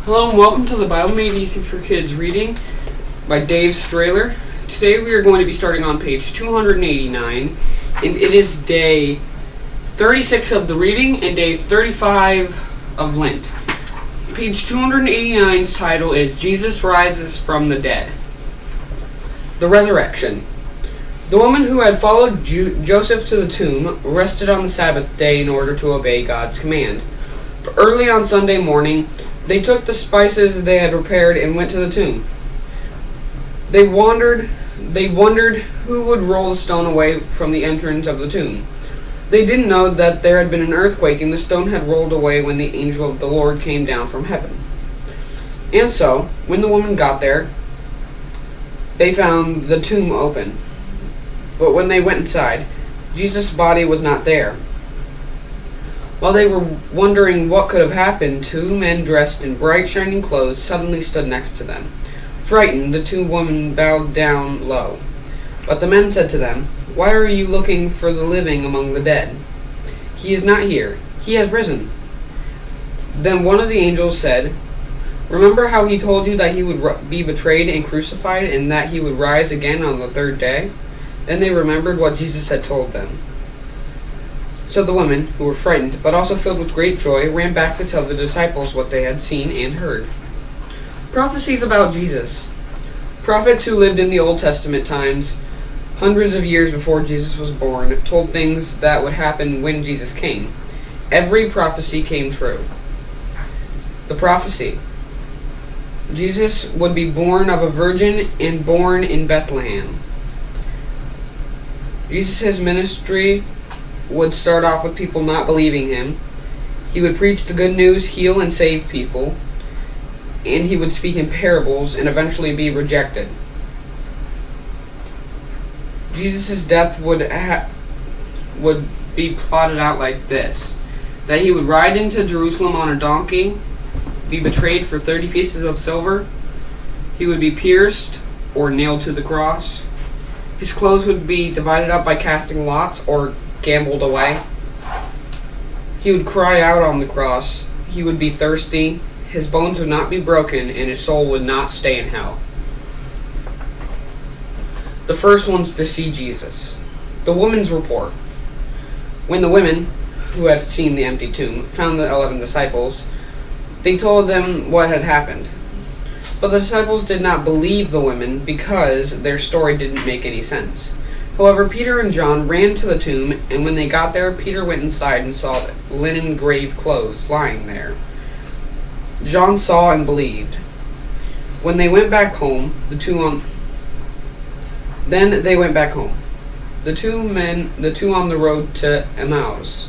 Hello and welcome to the Bible Made Easy for Kids reading by Dave Strahler. Today we are going to be starting on page 289, and it is day 36 of the reading and day 35 of Lent. Page 289's title is Jesus Rises from the Dead. The Resurrection. The woman who had followed Joseph to the tomb rested on the Sabbath day in order to obey God's command. But early on Sunday morning, they took the spices they had prepared and went to the tomb. They wondered who would roll the stone away from the entrance of the tomb. They didn't know that there had been an earthquake and the stone had rolled away when the angel of the Lord came down from heaven. And so, when the woman got there, they found the tomb open. But when they went inside, Jesus' body was not there. While they were wondering what could have happened, two men dressed in bright, shining clothes suddenly stood next to them. Frightened, the two women bowed down low. But the men said to them, "Why are you looking for the living among the dead? He is not here. He has risen." Then one of the angels said, "Remember how he told you that he would be betrayed and crucified, and that he would rise again on the third day?" Then they remembered what Jesus had told them. So the women, who were frightened, but also filled with great joy, ran back to tell the disciples what they had seen and heard. Prophecies about Jesus. Prophets who lived in the Old Testament times, hundreds of years before Jesus was born, told things that would happen when Jesus came. Every prophecy came true. The prophecy. Jesus would be born of a virgin and born in Bethlehem. Jesus' ministry would start off with people not believing him. He would preach the good news, heal and save people, and he would speak in parables and eventually be rejected. Jesus' death would be plotted out like this: that he would ride into Jerusalem on a donkey, be betrayed for 30 pieces of silver, he would be pierced or nailed to the cross, his clothes would be divided up by casting lots or gambled away. He would cry out on the cross. He would be thirsty. His bones would not be broken, and his soul would not stay in hell. The first ones to see Jesus. The woman's report. When the women, who had seen the empty tomb, found the 11 disciples, they told them what had happened. But the disciples did not believe the women because their story didn't make any sense. However, Peter and John ran to the tomb, and when they got there, Peter went inside and saw linen grave clothes lying there. John saw and believed. When they went back home, the two on the road to Emmaus.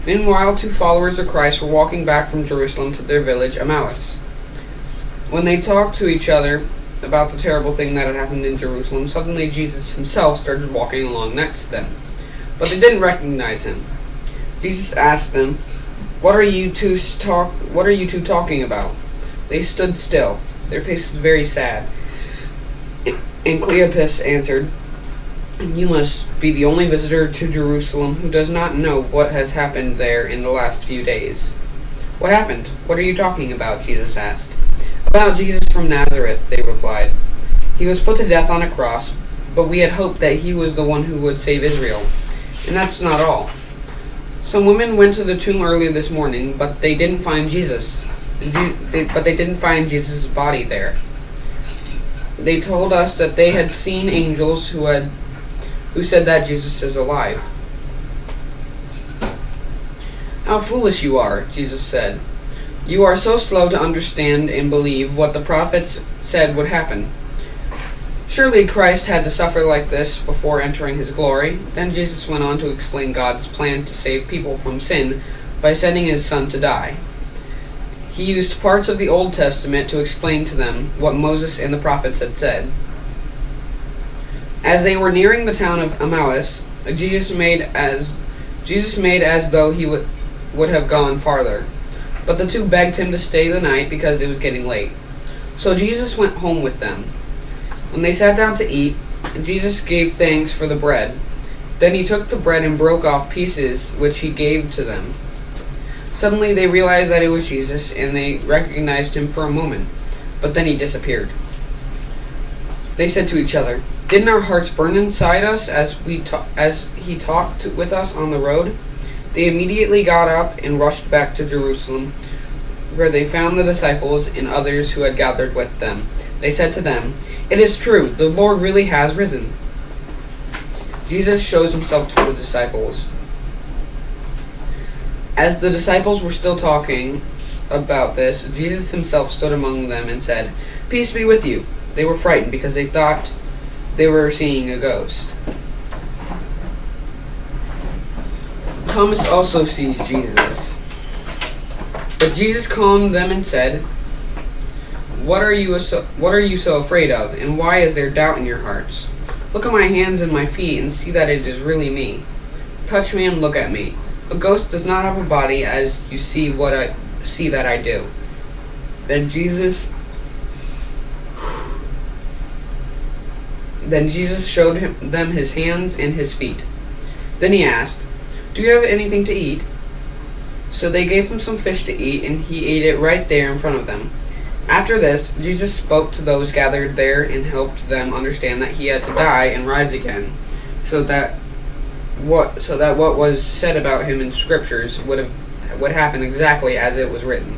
Meanwhile, two followers of Christ were walking back from Jerusalem to their village, Emmaus. When they talked to each other about the terrible thing that had happened in Jerusalem, suddenly Jesus himself started walking along next to them. But they didn't recognize him. Jesus asked them, What are you two talking about?" They stood still, their faces very sad. And Cleopas answered, "You must be the only visitor to Jerusalem who does not know what has happened there in the last few days." "What happened? What are you talking about?" Jesus asked. "About Jesus from Nazareth," they replied. "He was put to death on a cross, but we had hoped that he was the one who would save Israel. And that's not all. Some women went to the tomb early this morning, but they didn't find Jesus. They didn't find Jesus' body there. They told us that they had seen angels who said that Jesus is alive." "How foolish you are," Jesus said. "You are so slow to understand and believe what the prophets said would happen. Surely Christ had to suffer like this before entering his glory." Then Jesus went on to explain God's plan to save people from sin by sending his son to die. He used parts of the Old Testament to explain to them what Moses and the prophets had said. As they were nearing the town of Emmaus, Jesus made as though he would have gone farther. But the two begged him to stay the night because it was getting late. So Jesus went home with them. When they sat down to eat, Jesus gave thanks for the bread. Then he took the bread and broke off pieces, which he gave to them. Suddenly they realized that it was Jesus, and they recognized him for a moment, but then he disappeared. They said to each other, "Didn't our hearts burn inside us as he talked with us on the road?" They immediately got up and rushed back to Jerusalem, where they found the disciples and others who had gathered with them. They said to them, "It is true, the Lord really has risen." Jesus shows himself to the disciples. As the disciples were still talking about this, Jesus himself stood among them and said, "Peace be with you." They were frightened because they thought they were seeing a ghost. Thomas also sees Jesus. But Jesus calmed them and said, What are you so afraid of, and why is there doubt in your hearts? Look at my hands and my feet and see that it is really me. Touch me and look at me. A ghost does not have a body as you see that I do. Then Jesus showed them his hands and his feet. Then he asked, "Do you have anything to eat?" So they gave him some fish to eat, and he ate it right there in front of them. After this, Jesus spoke to those gathered there and helped them understand that he had to die and rise again, so that what was said about him in scriptures would happen exactly as it was written.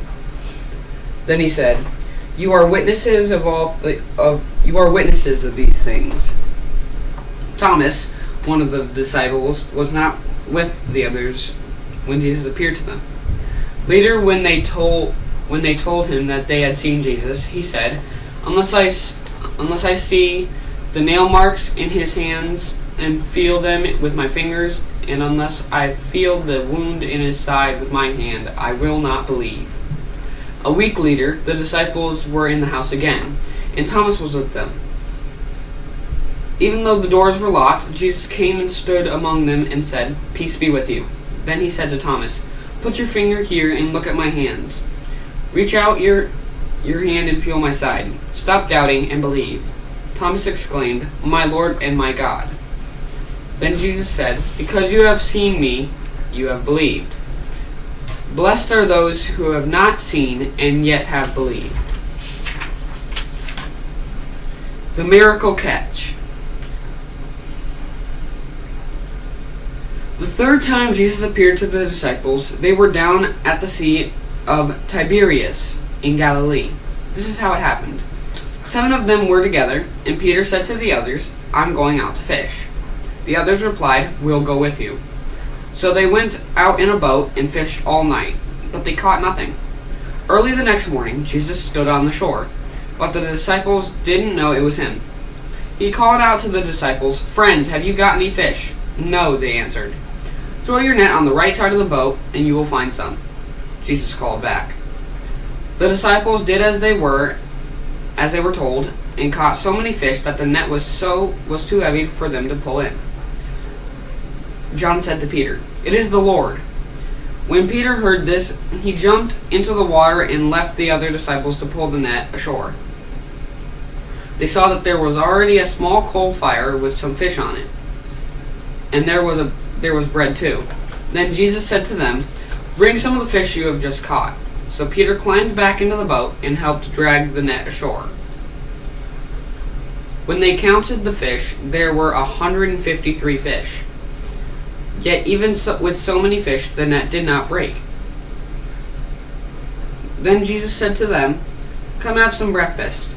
Then he said, "You are witnesses of these things." Thomas, one of the disciples, was not with the others when Jesus appeared to them. Later, when they told him that they had seen Jesus, he said, Unless I see the nail marks in his hands and feel them with my fingers, and unless I feel the wound in his side with my hand, I will not believe." A week later, the disciples were in the house again, and Thomas was with them. Even though the doors were locked, Jesus came and stood among them and said, "Peace be with you." Then he said to Thomas, "Put your finger here and look at my hands. Reach out your hand and feel my side. Stop doubting and believe." Thomas exclaimed, "My Lord and my God." Then Jesus said, "Because you have seen me, you have believed. Blessed are those who have not seen and yet have believed." The miracle catch. The third time Jesus appeared to the disciples, they were down at the Sea of Tiberias in Galilee. This is how it happened. 7 of them were together, and Peter said to the others, "I'm going out to fish." The others replied, "We'll go with you." So they went out in a boat and fished all night, but they caught nothing. Early the next morning, Jesus stood on the shore, but the disciples didn't know it was him. He called out to the disciples, "Friends, have you got any fish?" "No," they answered. "Throw your net on the right side of the boat, and you will find some," Jesus called back. The disciples did as they were told, and caught so many fish that the net was too heavy for them to pull in. John said to Peter, "It is the Lord." When Peter heard this, he jumped into the water and left the other disciples to pull the net ashore. They saw that there was already a small coal fire with some fish on it, and there was bread too. Then Jesus said to them, "Bring some of the fish you have just caught." So Peter climbed back into the boat and helped drag the net ashore. When they counted the fish, there were 153 fish. Yet even with so many fish, the net did not break. Then Jesus said to them, "Come have some breakfast."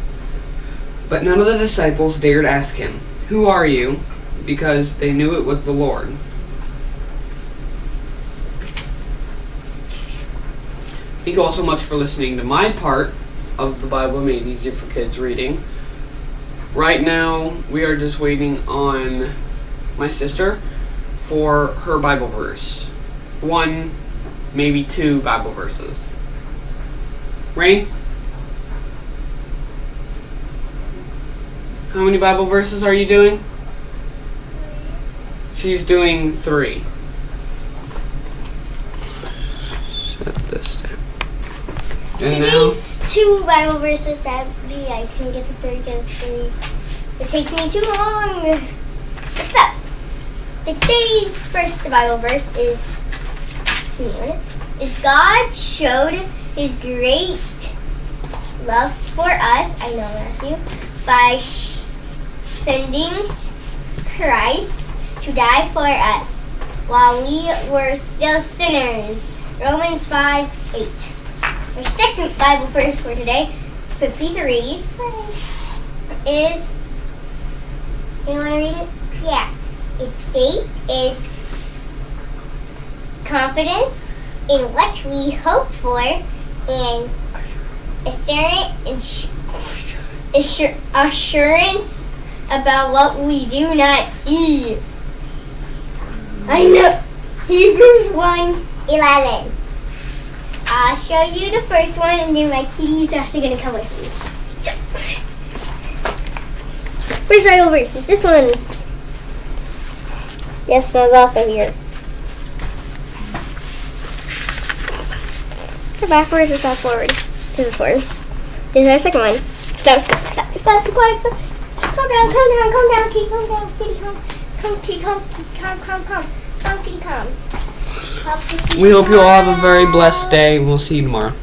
But none of the disciples dared ask him, "Who are you?" because they knew it was the Lord. Thank you all so much for listening to my part of the Bible Made Easier for Kids reading. Right now, we are just waiting on my sister for her Bible verse. 1, maybe 2 Bible verses. Rain? How many Bible verses are you doing? She's doing 3. Set this down. And today's 2 Bible verses, sadly, I couldn't get the 3 because 3 would take me too long. So, today's first Bible verse is is God showed his great love for us, I know Matthew, by sending Christ to die for us while we were still sinners. Romans 5:8. Our second Bible verse for today, 53, is, you want to read it? Yeah. Its faith is confidence in what we hope for and assurance about what we do not see. I know. Hebrews 1:11. I'll show you the first one, and then my kitties are actually going to come with me. So, first Bible verse is this one. Yes, that's also here. So backwards or stop forward? This is forward. This is our second one. Stop, be quiet, stop. Calm down, kitty, calm down, kitty, calm. Come, kitty, calm, kitty, calm. We hope you all have a very blessed day. We'll see you tomorrow.